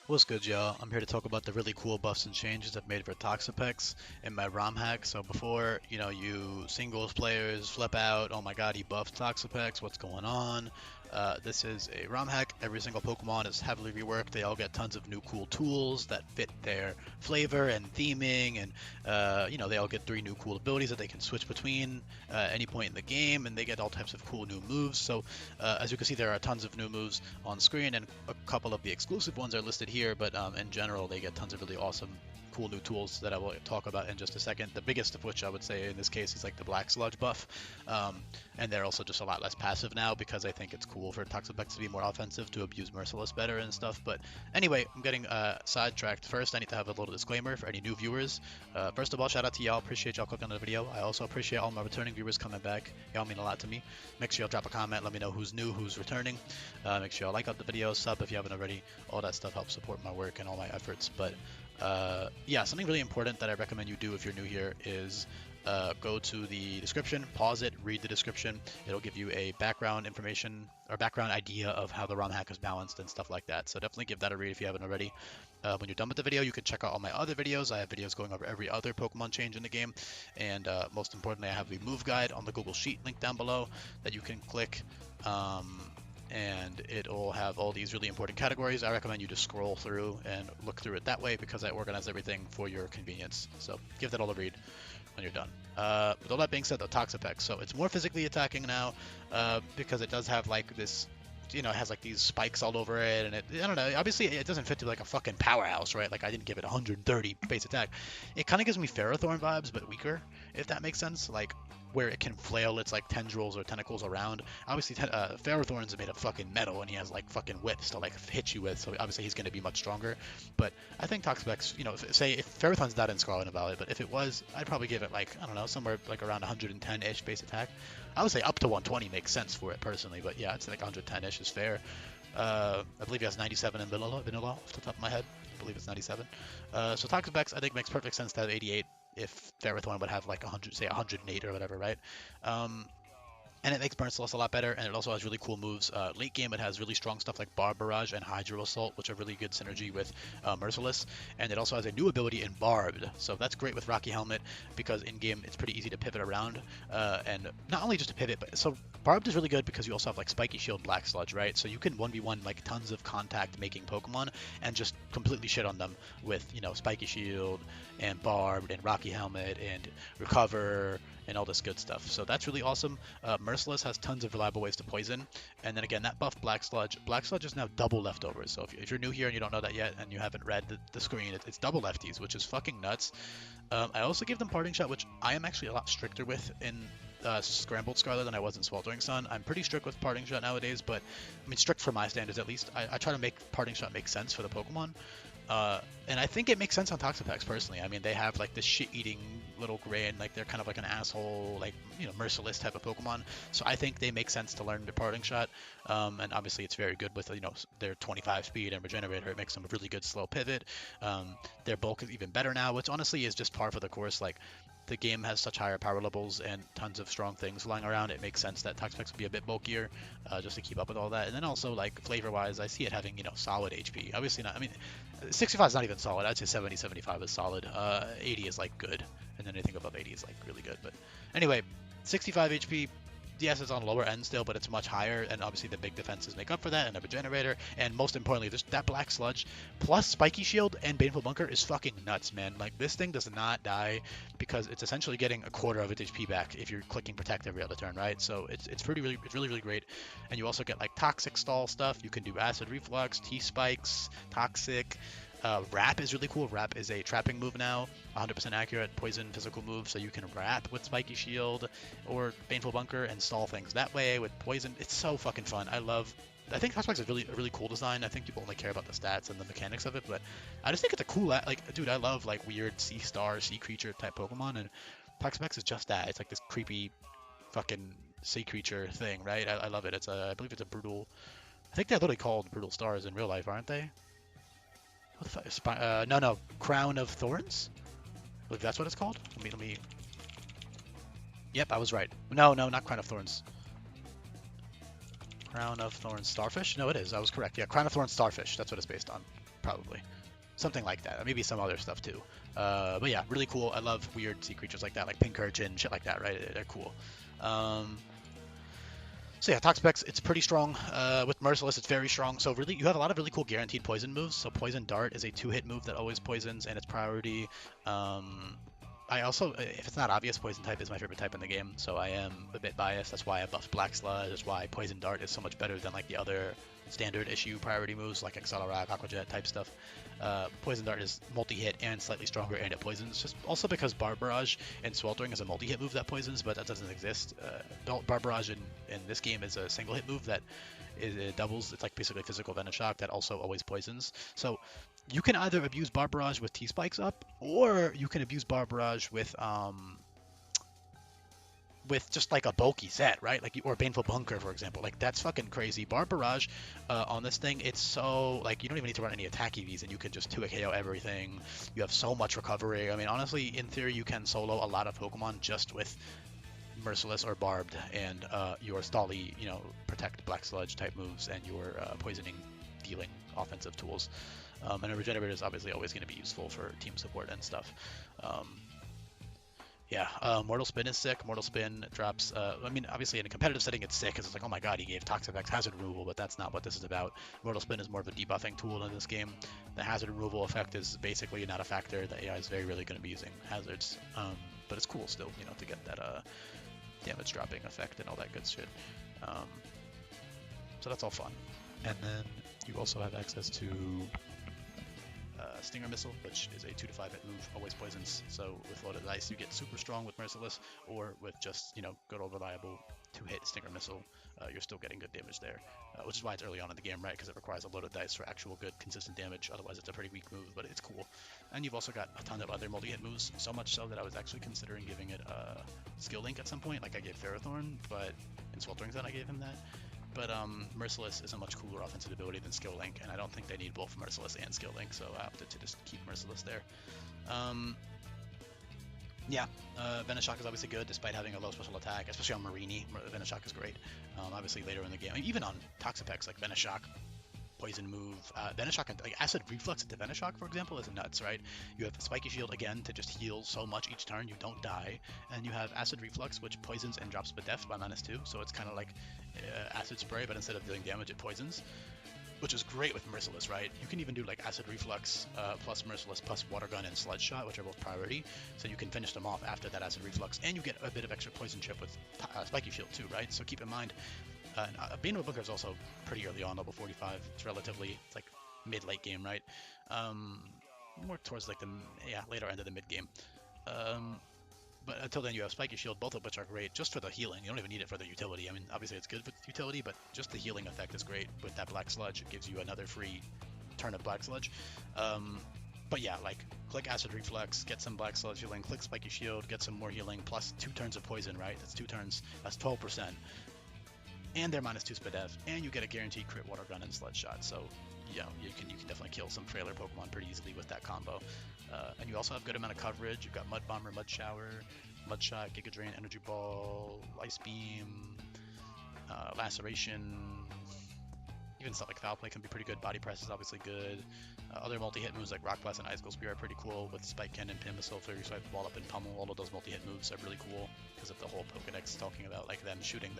What's good, y'all? I'm here to talk about the really cool buffs and changes I've made for Toxapex in my ROM hack. So before, you singles players flip out, oh my god, he buffed Toxapex, what's going on? This is a ROM hack. Every single Pokemon is heavily reworked. They all get tons of new cool tools that fit their flavor and theming, and they all get 3 new cool abilities that they can switch between any point in the game, and they get all types of cool new moves. So as you can see, there are tons of new moves on screen, and a couple of the exclusive ones are listed here, but in general, they get tons of really awesome, cool new tools that I will talk about in just a second. The biggest of which I would say in this case is like the Black Sludge buff, and they're also just a lot less passive now because I think it's cool for Toxapex to be more offensive, to abuse Merciless better and stuff. But anyway, I'm getting sidetracked. First, I need to have a little disclaimer for any new viewers. First of all, shout out to y'all. Appreciate y'all clicking on the video. I also appreciate all my returning viewers coming back. Y'all mean a lot to me. Make sure y'all drop a comment. Let me know who's new, who's returning. Make sure y'all like out the video, sub if you haven't already. All that stuff helps support my work and all my efforts. But yeah, something really important that I recommend you do if you're new here is go to the description, pause it, read the description. It'll give you a background information or background idea of how the ROM hack is balanced and stuff like that. So definitely give that a read if you haven't already. When you're done with the video, you can check out all my other videos. I have videos going over every other Pokemon change in the game. And most importantly, I have the move guide on the Google Sheet link down below that you can click. And it'll have all these really important categories. I recommend you just scroll through and look through it that way because I organize everything for your convenience. So give that all a read when you're done. With all that being said, the Toxapex. So it's more physically attacking now because it does have like this, it has like these spikes all over it, and I don't know, obviously it doesn't fit to like a fucking powerhouse, right? Like I didn't give it 130 base attack. It kind of gives me Ferrothorn vibes, but weaker, if that makes sense. Like where it can flail its like tendrils or tentacles around. Obviously, Ferrothorn's made of fucking metal, and he has like fucking whips to like hit you with, so obviously he's going to be much stronger. But I think Toxapex, say if Ferrothorn's not in Scarlet and Violet, but if it was, I'd probably give it like, I don't know, somewhere like around 110-ish base attack. I would say up to 120 makes sense for it personally, but yeah, it's like 110-ish is fair. I believe he has 97 in vanilla off the top of my head. I believe it's 97. So Toxapex, I think, makes perfect sense to have 88 if Ferrothorn would have like 100, say 108 or whatever, right? And it makes Merciless a lot better, and it also has really cool moves. Late game, it has really strong stuff like Barb Barrage and Hydro Assault, which are really good synergy with Merciless. And it also has a new ability in Barbed, so that's great with Rocky Helmet because in game it's pretty easy to pivot around, and not only just to pivot, but so Barbed is really good because you also have like Spiky Shield, Black Sludge, right? So you can 1v1 like tons of contact making Pokemon and just completely shit on them with Spiky Shield and Barbed and Rocky Helmet and Recover and all this good stuff. So that's really awesome. Merciless has tons of reliable ways to poison. And then again, that buff Black Sludge is now double leftovers. So if you're new here and you don't know that yet and you haven't read the screen, it's double lefties, which is fucking nuts. I also give them Parting Shot, which I am actually a lot stricter with in Scrambled Scarlet than I was in Sweltering Sun. I'm pretty strict with Parting Shot nowadays, but I mean strict for my standards at least. I try to make Parting Shot make sense for the Pokemon. And I think it makes sense on Toxapex personally. I mean, they have like this shit-eating little gray, and like they're kind of like an asshole, like merciless type of Pokemon. So I think they make sense to learn the Parting Shot. And obviously it's very good with their 25 speed and Regenerator. It makes them a really good slow pivot. Their bulk is even better now, which honestly is just par for the course. Like the game has such higher power levels and tons of strong things flying around. It makes sense that Toxapex would be a bit bulkier, just to keep up with all that. And then also like flavor-wise, I see it having solid HP. Obviously not. I mean, 65 is not even solid. I'd say 70, 75 is solid. 80 is like good, and then anything above 80 is like really good. But anyway, 65 HP. Yes, it's on lower end still, but it's much higher, and obviously the big defenses make up for that, and a Regenerator, and most importantly, that Black Sludge plus Spiky Shield and Baneful Bunker is fucking nuts, man. Like, this thing does not die because it's essentially getting a quarter of its HP back if you're clicking Protect every other turn, right? So it's really great, and you also get like Toxic Stall stuff. You can do Acid Reflux, T-Spikes, Toxic. Wrap is really cool. Wrap is a trapping move now, 100% accurate poison physical move, so you can wrap with Spiky Shield or Baneful Bunker and stall things that way with poison. It's so fucking fun. I think Toxapex is a really cool design. I think people only care about the stats and the mechanics of it, but I just think it's a cool, like, dude, I love like weird sea star, sea creature type Pokemon, and Toxapex is just that. It's like this creepy fucking sea creature thing, right? I love it. I believe it's a brutal. I think they're literally called brutal stars in real life, aren't they? What the fuck? No. Crown of Thorns? I believe that's what it's called. Let me. Yep, I was right. No, not Crown of Thorns. Crown of Thorns Starfish? No, it is. I was correct. Yeah, Crown of Thorns Starfish. That's what it's based on. probably. Something like that. Maybe some other stuff too. But yeah, really cool. I love weird sea creatures like that, like pink urchin, shit like that, right? They're cool. So yeah, Toxapex, it's pretty strong. With Merciless, it's very strong. So really, you have a lot of really cool guaranteed poison moves. So Poison Dart is a 2-hit move that always poisons, and it's priority. I also, if it's not obvious, Poison type is my favorite type in the game, so I am a bit biased. That's why I buffed Black Sludge. That's why Poison Dart is so much better than like the other standard issue priority moves like Accelerak, Aqua Jet type stuff. Poison Dart is multi-hit and slightly stronger, and it poisons. Just also because Barb Barrage and Sweltering is a multi-hit move that poisons, but that doesn't exist. Barb Barrage in this game is a single-hit move that it doubles. It's like basically physical Venom Shock that also always poisons. So you can either abuse Barb Barrage with T-Spikes up, or you can abuse Barb Barrage with just like a bulky set, right? Like, or Baneful Bunker, for example. Like, that's fucking crazy. Barb Barrage on this thing, it's so, like, you don't even need to run any attack EVs, and you can just 2 KO everything. You have so much recovery. I mean, honestly, in theory, you can solo a lot of Pokemon just with Merciless or Barbed and your Stally, Protect, Black Sludge type moves, and your poisoning, dealing offensive tools. And a Regenerator is obviously always going to be useful for team support and stuff. Mortal Spin is sick. Mortal Spin drops, I mean, obviously in a competitive setting it's sick because it's like, oh my god, he gave Toxapex hazard removal, but that's not what this is about. Mortal Spin is more of a debuffing tool in this game. The hazard removal effect is basically not a factor. The AI is very rarely going to be using hazards, but it's cool still, to get that damage dropping effect and all that good shit. So that's all fun. And then you also have access to Stinger Missile, which is a 2 to 5 hit move, always poisons. So with loaded dice, you get super strong with Merciless, or with just good old reliable 2-hit Stinger Missile, you're still getting good damage there. Which is why it's early on in the game, right? Because it requires a loaded dice for actual good, consistent damage. Otherwise, it's a pretty weak move, but it's cool. And you've also got a ton of other multi-hit moves, so much so that I was actually considering giving it a skill link at some point. Like I gave Ferrothorn, but in Sweltering Zone I gave him that. But Merciless is a much cooler offensive ability than Skill Link, and I don't think they need both Merciless and Skill Link, so I opted to just keep Merciless there. Venom Shock is obviously good, despite having a low special attack, especially on Marini. Venom Shock is great. Obviously later in the game, even on Toxapex, like Venom Shock, poison move, Venom Shock, like Acid Reflux into Venom Shock, for example, is nuts, right? You have Spiky Shield again to just heal so much each turn, you don't die, and you have Acid Reflux, which poisons and drops Bedef by -2, so it's kind of like Acid Spray, but instead of dealing damage, it poisons, which is great with Merciless, right? You can even do like Acid Reflux plus Merciless plus Water Gun and Sludge Shot, which are both priority, so you can finish them off after that Acid Reflux, and you get a bit of extra poison chip with Spiky Shield too, right? So keep in mind, Baneful Bunker is also pretty early on, level 45. It's relatively, it's like mid-late game, right? More towards like the later end of the mid-game. But until then, you have Spiky Shield, both of which are great just for the healing. You don't even need it for the utility. I mean, obviously it's good for utility, but just the healing effect is great with that Black Sludge. It gives you another free turn of Black Sludge. But yeah, like, click Acid Reflux, get some Black Sludge healing, click Spiky Shield, get some more healing, plus 2 turns of poison, right? That's 2 turns, that's 12%. And they're -2 Spadef, and you get a guaranteed crit Water Gun and Sludge Shot. So, you can definitely kill some trailer Pokemon pretty easily with that combo. And you also have good amount of coverage. You've got Mud Bomber, Mud Shower, Mud Shot, Giga Drain, Energy Ball, Ice Beam, Laceration. Even stuff like Foul Play can be pretty good. Body Press is obviously good. Other multi-hit moves like Rock Blast and Ice Cold Spear are pretty cool, with Spike Cannon, Pin Missile, Flurry Swipe, Wall Up, and Pummel. All of those multi-hit moves are really cool because of the whole Pokedex talking about like them shooting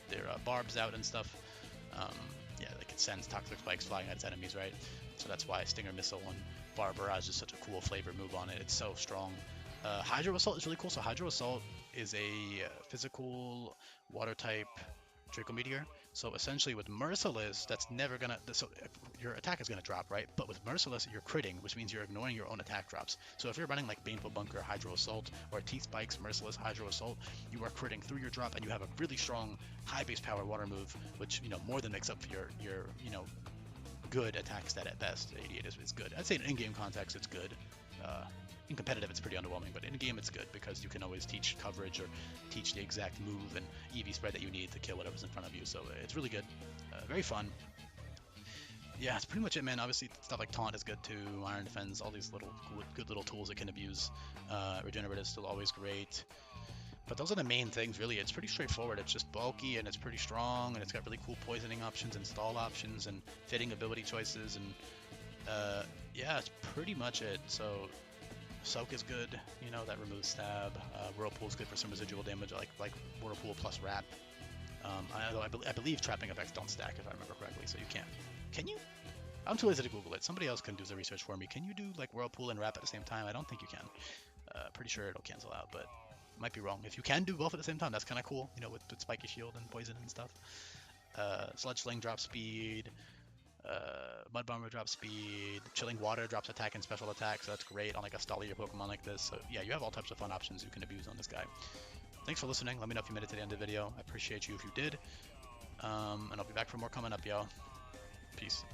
their barbs out and stuff. Like it sends toxic spikes flying at its enemies, right? So that's why Stinger Missile and Barb Barrage is such a cool flavor move on it. It's so strong. Hydro Assault is really cool. So Hydro Assault is a physical water type Draco Meteor. So essentially with Merciless, that's never gonna, so your attack is gonna drop, right? But with Merciless, you're critting, which means you're ignoring your own attack drops. So if you're running like Baneful Bunker, Hydro Assault, or T-Spikes, Merciless, Hydro Assault, you are critting through your drop, and you have a really strong high base power water move, which, more than makes up for your good attack stat at best. 88 is good. I'd say in in-game context, it's good. In competitive, it's pretty underwhelming, but in game, it's good because you can always teach coverage or teach the exact move and EV spread that you need to kill whatever's in front of you. So it's really good, very fun. Yeah, that's pretty much it, man. Obviously, stuff like Taunt is good too. Iron Defense, all these little good little tools it can abuse. Regenerate is still always great. But those are the main things, really. It's pretty straightforward. It's just bulky, and it's pretty strong, and it's got really cool poisoning options and stall options and fitting ability choices, and Yeah, that's pretty much it. So Soak is good, you know, that removes stab. Whirlpool is good for some residual damage, like Whirlpool plus Wrap. I believe trapping effects don't stack if I remember correctly, so you can't. Can you? I'm too lazy to Google it. Somebody else can do the research for me. Can you do like Whirlpool and Wrap at the same time? I don't think you can. Pretty sure it'll cancel out, but might be wrong. If you can do both at the same time, that's kind of cool, you know, with Spiky Shield and Poison and stuff. Sludge Sling drops speed. Mud Bomber drops speed. Chilling Water drops attack and special attack, so that's great on like a Stolier Pokemon like this. So yeah, you have all types of fun options you can abuse on this guy. Thanks for listening. Let me know if you made it to the end of the video. I appreciate you if you did. And I'll be back for more coming up, y'all. Peace.